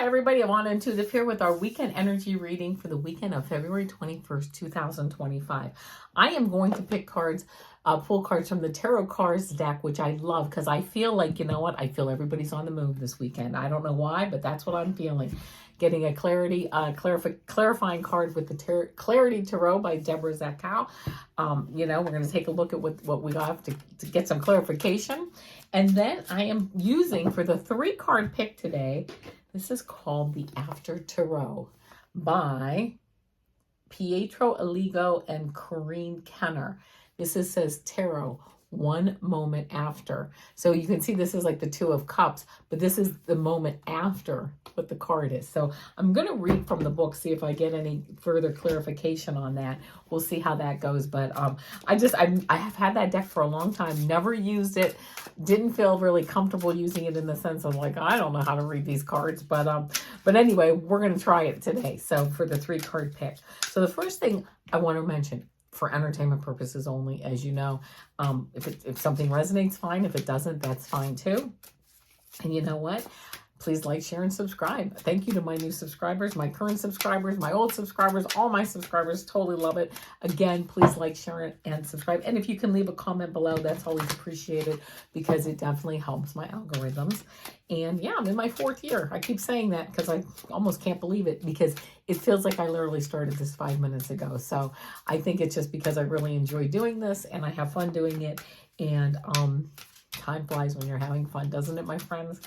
Hi everybody, Avana Intuitive here with our weekend energy reading for the weekend of February 21st, 2025. I am going to pick cards, pull cards from the Tarot Cards deck, which I love because I feel like, you know what, I feel everybody's on the move this weekend. I don't know why, but that's what I'm feeling. Getting a clarifying card with the Clarity Tarot by Debra Zachau. We're going to take a look at what we have to get some clarification. And then I am using for the 3-card pick today, this is called the After Tarot by Pietro, Alligo, and Corrine. This says Tarot, one moment after. So you can see this is like the 2 of Cups, but this is the moment after what the card is. So I'm going to read from the book, see if I get any further clarification on that. We'll see how that goes. But I have had that deck for a long time, never used it, didn't feel really comfortable using it in the sense of like, I don't know how to read these cards. But anyway, we're going to try it today. So for the 3-card pick. So the first thing I want to mention, for entertainment purposes only, as you know. If something resonates, fine. If it doesn't, that's fine too. And you know what? Please like, share, and subscribe. Thank you to my new subscribers, my current subscribers, my old subscribers, all my subscribers. Totally love it. Again, please like, share, and subscribe. And if you can leave a comment below, that's always appreciated because it definitely helps my algorithms. And yeah, I'm in my 4th year. I keep saying that because I almost can't believe it because it feels like I literally started this 5 minutes ago. So I think it's just because I really enjoy doing this and I have fun doing it. And time flies when you're having fun, doesn't it, my friends?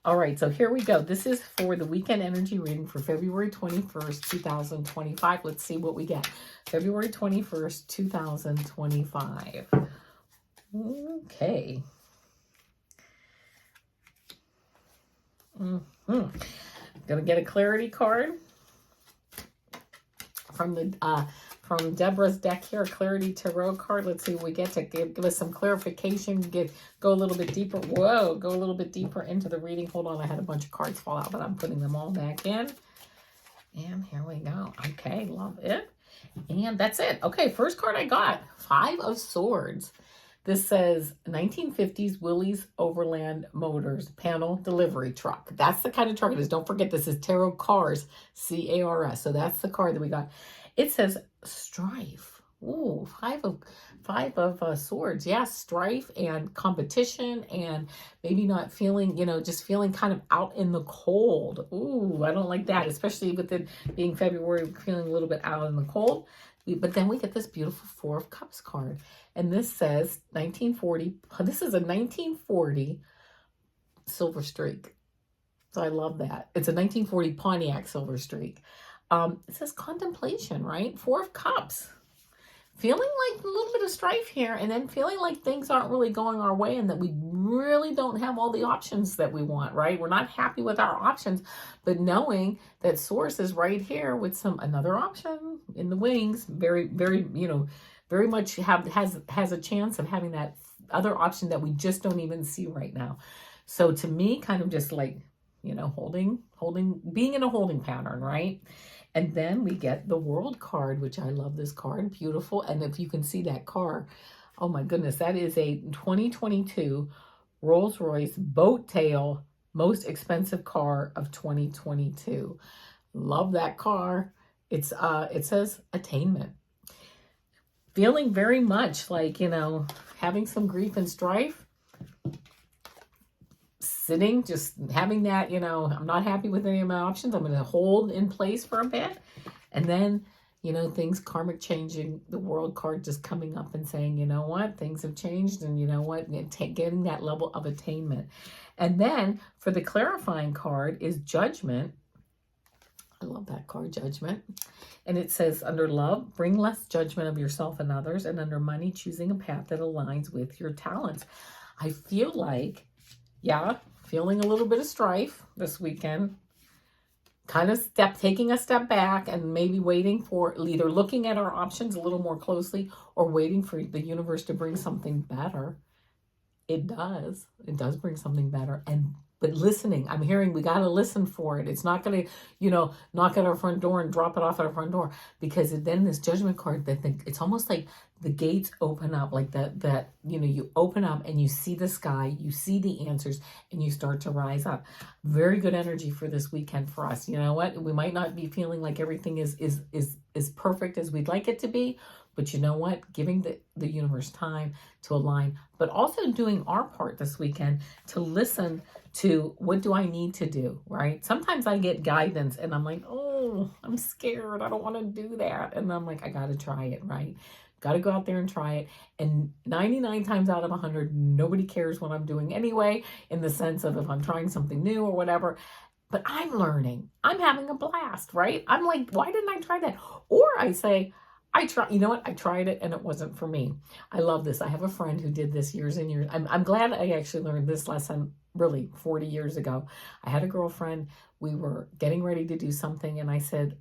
All right, so here we go. This is for the weekend energy reading for February 21st, 2025. Let's see what we get. February 21st, 2025. Okay. Gonna get a clarity card from Debra's deck here, a Clarity Tarot card. Let's see what we get to give us some clarification, go a little bit deeper. Whoa, go a little bit deeper into the reading. Hold on, I had a bunch of cards fall out, but I'm putting them all back in. And here we go. Okay, love it. And that's it. Okay, first card I got, 5 of Swords. This says 1950s Willys Overland Motors panel delivery truck. That's the kind of truck it is. Don't forget, this is Tarot Cars, C-A-R-S. So that's the card that we got. It says strife. Ooh, 5 of Swords. Yeah, strife and competition and maybe not feeling, just feeling kind of out in the cold. Ooh, I don't like that, especially with it being February, feeling a little bit out in the cold. But then we get this beautiful 4 of Cups card. And this says 1940. This is a 1940 Silver Streak. So I love that. It's a 1940 Pontiac Silver Streak. It says contemplation, right? 4 of Cups. Feeling like a little bit of strife here and then feeling like things aren't really going our way and that we really don't have all the options that we want, right? We're not happy with our options, but knowing that Source is right here with another option in the wings, very, very, very much has a chance of having that other option that we just don't even see right now. So to me, kind of just like, being in a holding pattern, right? And then we get the World card, which I love this card, beautiful. And if you can see that car, oh my goodness, that is a 2022 Rolls-Royce Boat Tail, most expensive car of 2022. Love that car. It says attainment. Feeling very much like, having some grief and strife. Sitting, just having that, I'm not happy with any of my options. I'm going to hold in place for a bit. And then, things karmic changing, the World card just coming up and saying, you know what, things have changed. And you know what, getting that level of attainment. And then for the clarifying card is Judgment. I love that card, Judgment. And it says under love, bring less judgment of yourself and others. And under money, choosing a path that aligns with your talents. I feel like, yeah, feeling a little bit of strife this weekend, kind of taking a step back and maybe waiting for either looking at our options a little more closely or waiting for the universe to bring something better. It does bring something better. And But listening, I'm hearing we got to listen for it. It's not going to, knock at our front door and drop it off at our front door, because then this judgment card, it's almost like the gates open up, like that, you open up and you see the sky, you see the answers, and you start to rise up. Very good energy for this weekend for us. You know what? We might not be feeling like everything is perfect as we'd like it to be, but you know what? Giving the universe time to align, but also doing our part this weekend to listen to what do I need to do, right? Sometimes I get guidance and I'm like, oh, I'm scared. I don't want to do that. And I'm like, I got to try it, right? Got to go out there and try it. And 99 times out of 100, nobody cares what I'm doing anyway, in the sense of if I'm trying something new or whatever. But I'm learning. I'm having a blast, right? I'm like, why didn't I try that? Or I say, you know what? I tried it and it wasn't for me. I love this. I have a friend who did this years and years. I'm glad I actually learned this lesson really 40 years ago. I had a girlfriend. We were getting ready to do something. And I said,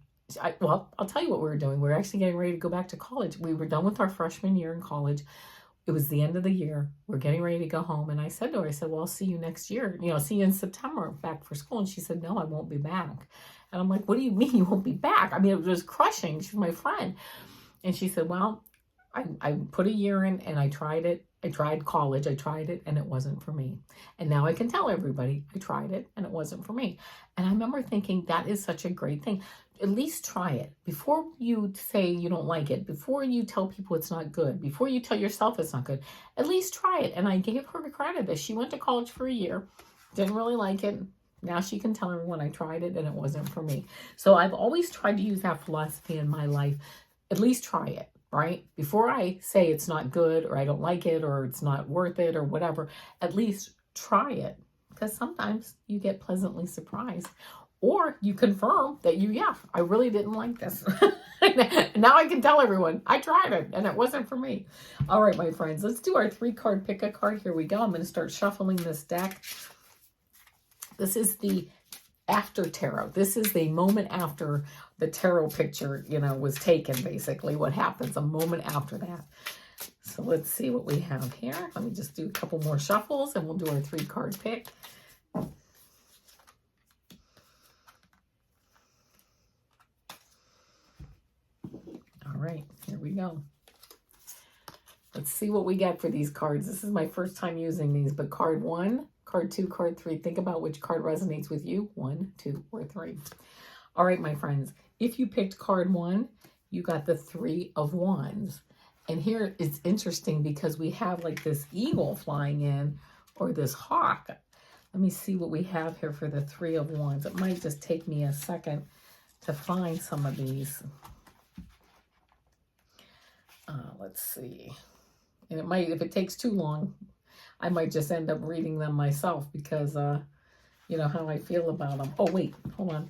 well, I'll tell you what we were doing. We were actually getting ready to go back to college. We were done with our freshman year in college. It was the end of the year. We're getting ready to go home. And I said to her, well, I'll see you next year. See you in September back for school. And she said, no, I won't be back. And I'm like, what do you mean you won't be back? I mean, it was crushing. She's my friend. And she said, well, I put a year in and I tried it. I tried college. I tried it and it wasn't for me. And now I can tell everybody I tried it and it wasn't for me. And I remember thinking that is such a great thing. At least try it. Before you say you don't like it, before you tell people it's not good, before you tell yourself it's not good, at least try it. And I gave her the credit that she went to college for a year, didn't really like it. Now she can tell everyone I tried it and it wasn't for me. So I've always tried to use that philosophy in my life. At least try it, right? Before I say it's not good or I don't like it or it's not worth it or whatever, at least try it, because sometimes you get pleasantly surprised, or you confirm that I really didn't like this. Now I can tell everyone I tried it and it wasn't for me. All right, my friends, let's do our 3-card pick a card. Here we go. I'm going to start shuffling this deck. This is the after tarot. This is the moment after the tarot picture, was taken, basically what happens a moment after that. So let's see what we have here. Let me just do a couple more shuffles and we'll do our 3-card pick. All right, here we go. Let's see what we get for these cards. This is my first time using these, but card 1, card 2, card 3. Think about which card resonates with you. 1, 2, or 3. All right, my friends. If you picked card 1, you got the 3 of Wands. And here it's interesting because we have like this eagle flying in, or this hawk. Let me see what we have here for the 3 of Wands. It might just take me a second to find some of these. Let's see. And it might, if it takes too long, I might just end up reading them myself because, you know how I feel about them. Oh, wait, hold on.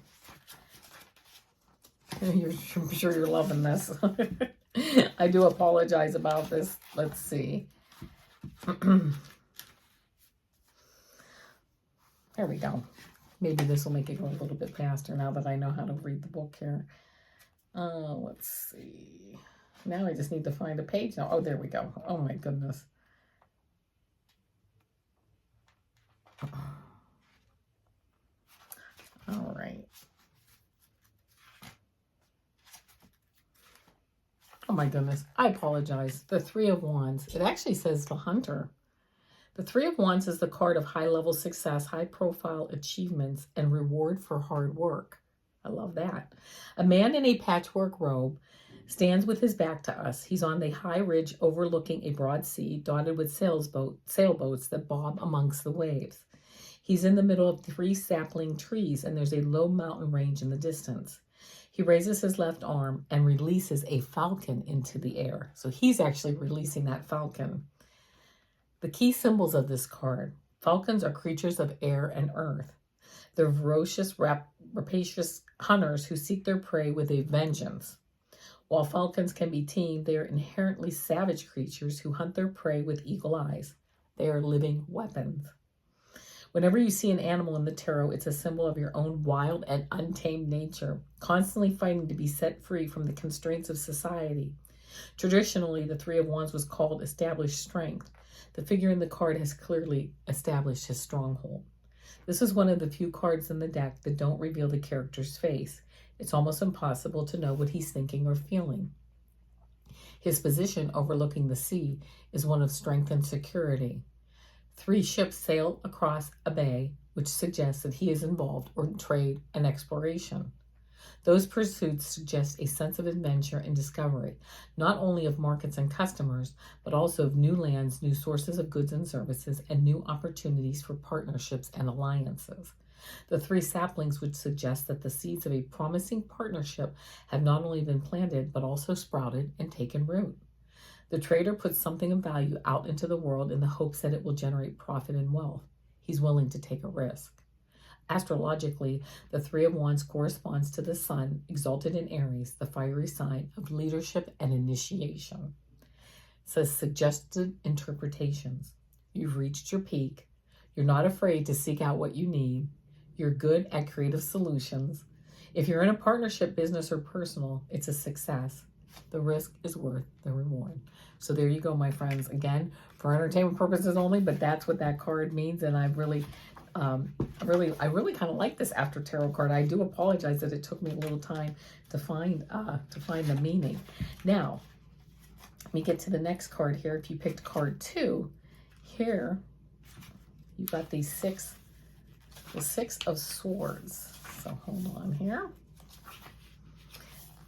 I'm sure you're loving this. I do apologize about this. Let's see. There we go. Maybe this will make it go a little bit faster now that I know how to read the book here. Let's see. Now I just need to find a page now. Oh, there we go. Oh, my goodness. All right. Oh, my goodness. I apologize. The 3 of Wands. It actually says the Hunter. The 3 of Wands is the card of high-level success, high-profile achievements, and reward for hard work. I love that. A man in a patchwork robe stands with his back to us. He's on the high ridge overlooking a broad sea dotted with sailboats that bob amongst the waves. He's in the middle of 3 sapling trees, and there's a low mountain range in the distance. He raises his left arm and releases a falcon into the air. So he's actually releasing that falcon. The key symbols of this card. Falcons are creatures of air and earth. They're ferocious, rapacious hunters who seek their prey with a vengeance. While falcons can be tamed, they are inherently savage creatures who hunt their prey with eagle eyes. They are living weapons. Whenever you see an animal in the tarot, it's a symbol of your own wild and untamed nature, constantly fighting to be set free from the constraints of society. Traditionally, the 3 of Wands was called established strength. The figure in the card has clearly established his stronghold. This is one of the few cards in the deck that don't reveal the character's face. It's almost impossible to know what he's thinking or feeling. His position overlooking the sea is one of strength and security. 3 ships sail across a bay, which suggests that he is involved in trade and exploration. Those pursuits suggest a sense of adventure and discovery, not only of markets and customers, but also of new lands, new sources of goods and services, and new opportunities for partnerships and alliances. The 3 saplings would suggest that the seeds of a promising partnership have not only been planted, but also sprouted and taken root. The trader puts something of value out into the world in the hopes that it will generate profit and wealth. He's willing to take a risk. Astrologically, the 3 of Wands corresponds to the sun, exalted in Aries, the fiery sign of leadership and initiation. It says suggested interpretations. You've reached your peak. You're not afraid to seek out what you need. You're good at creative solutions. If you're in a partnership, business, or personal, it's a success. The risk is worth the reward. So there you go, my friends. Again, for entertainment purposes only, but that's what that card means. And I really kind of like this after tarot card. I do apologize that it took me a little time to find the meaning. Now, let me get to the next card here. If you picked card 2, here you've got the 6 of Swords. So hold on here.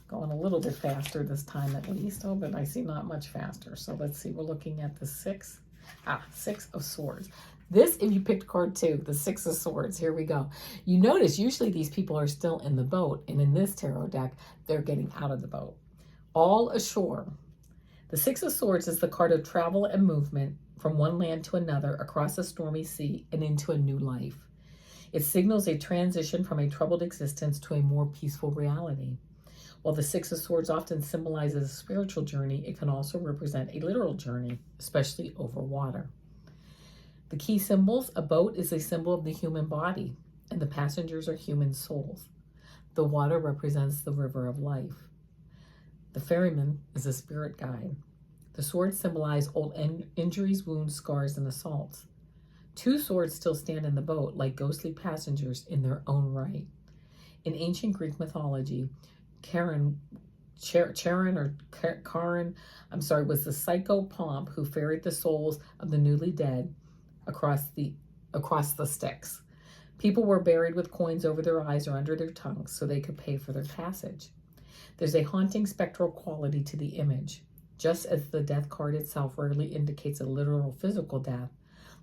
Going a little bit faster this time at least. Oh, but I see not much faster. So let's see. We're looking at the 6 of Swords. This, if you picked card 2, the 6 of Swords, here we go. You notice usually these people are still in the boat, and in this tarot deck, they're getting out of the boat. All ashore. The 6 of Swords is the card of travel and movement from one land to another, across a stormy sea, and into a new life. It signals a transition from a troubled existence to a more peaceful reality. While the 6 of Swords often symbolizes a spiritual journey, it can also represent a literal journey, especially over water. The key symbols: a boat is a symbol of the human body, and the passengers are human souls. The water represents the river of life. The ferryman is a spirit guide. The swords symbolize old injuries, wounds, scars, and assaults. 2 swords still stand in the boat like ghostly passengers in their own right. In ancient Greek mythology, Charon was the psychopomp who ferried the souls of the newly dead across the Styx. People were buried with coins over their eyes or under their tongues so they could pay for their passage. There's a haunting spectral quality to the image. Just as the death card itself rarely indicates a literal physical death,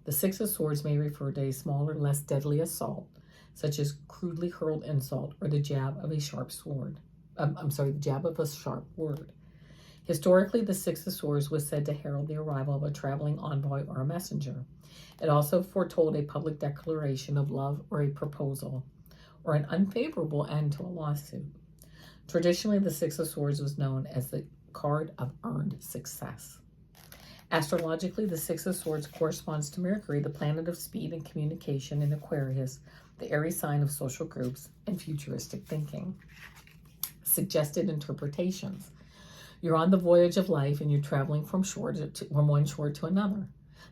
the 6 of Swords may refer to a smaller, less deadly assault, such as crudely hurled insult or the jab of a sharp sword. The jab of a sharp word. Historically, the 6 of Swords was said to herald the arrival of a traveling envoy or a messenger. It also foretold a public declaration of love or a proposal, or an unfavorable end to a lawsuit. Traditionally, the 6 of Swords was known as the card of earned success. Astrologically, the 6 of Swords corresponds to Mercury, the planet of speed and communication, in Aquarius, the Aries sign of social groups and futuristic thinking. Suggested interpretations. You're on the voyage of life and you're traveling from one shore to another.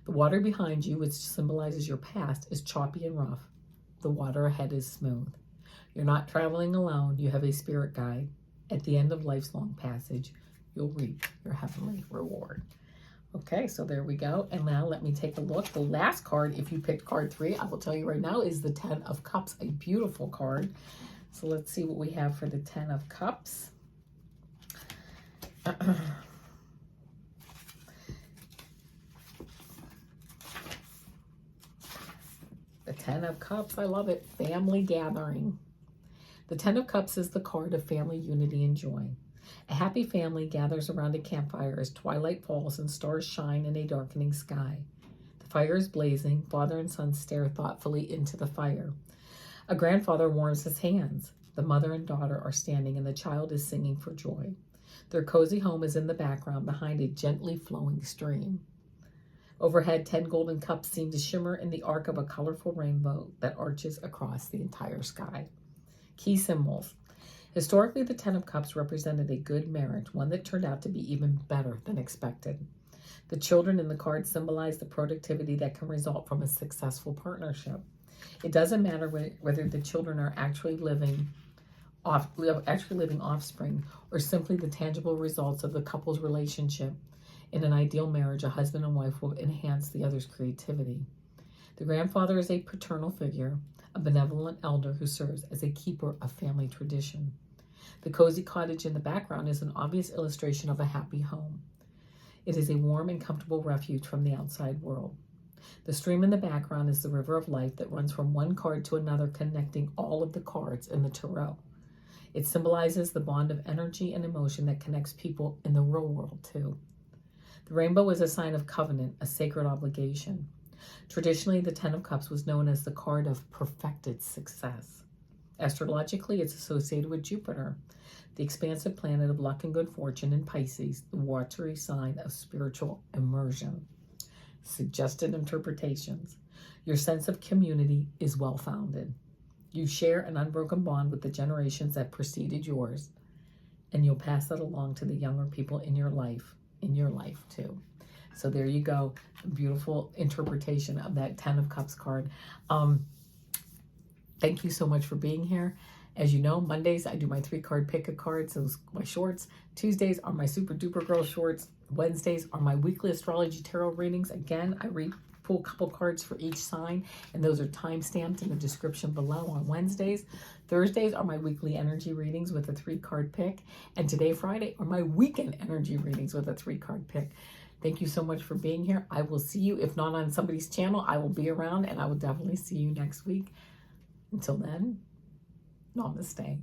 The water behind you, which symbolizes your past, is choppy and rough. The water ahead is smooth. You're not traveling alone. You have a spirit guide. At the end of life's long passage, you'll reap your heavenly reward. Okay, so there we go. And now let me take a look. The last card, if you picked card 3, I will tell you right now, is the 10 of Cups, a beautiful card. So let's see what we have for the 10 of Cups. The 10 of Cups, I love it. Family gathering. The 10 of Cups is the card of family unity and joy. A happy family gathers around a campfire as twilight falls and stars shine in a darkening sky. The fire is blazing. Father and son stare thoughtfully into the fire. A grandfather warms his hands. The mother and daughter are standing and the child is singing for joy. Their cozy home is in the background behind a gently flowing stream. Overhead, 10 golden cups seem to shimmer in the arc of a colorful rainbow that arches across the entire sky. Key symbols. Historically, the 10 of Cups represented a good marriage, one that turned out to be even better than expected. The children in the card symbolize the productivity that can result from a successful partnership. It doesn't matter whether the children are actually living offspring or simply the tangible results of the couple's relationship. In an ideal marriage, a husband and wife will enhance the other's creativity. The grandfather is a paternal figure, a benevolent elder who serves as a keeper of family tradition. The cozy cottage in the background is an obvious illustration of a happy home. It is a warm and comfortable refuge from the outside world. The stream in the background is the river of life that runs from one card to another, connecting all of the cards in the tarot. It symbolizes the bond of energy and emotion that connects people in the real world too. The rainbow is a sign of covenant, a sacred obligation. Traditionally, the Ten of Cups was known as the card of perfected success. Astrologically, it's associated with Jupiter, the expansive planet of luck and good fortune, in Pisces, the watery sign of spiritual immersion. Suggested interpretations. Your sense of community is well-founded. You share an unbroken bond with the generations that preceded yours, and you'll pass that along to the younger people in your life too. So there you go. Beautiful interpretation of that Ten of Cups card. Thank you so much for being here. As you know, Mondays I do my 3-card pick-a-cards, those my shorts. Tuesdays are my Super Duper Girl shorts. Wednesdays are my weekly astrology tarot readings. Again, I pull a couple cards for each sign, and those are time-stamped in the description below on Wednesdays. Thursdays are my weekly energy readings with a 3-card pick, and today, Friday, are my weekend energy readings with a 3-card pick. Thank you so much for being here. I will see you, if not on somebody's channel, I will be around, and I will definitely see you next week. Until then, namaste.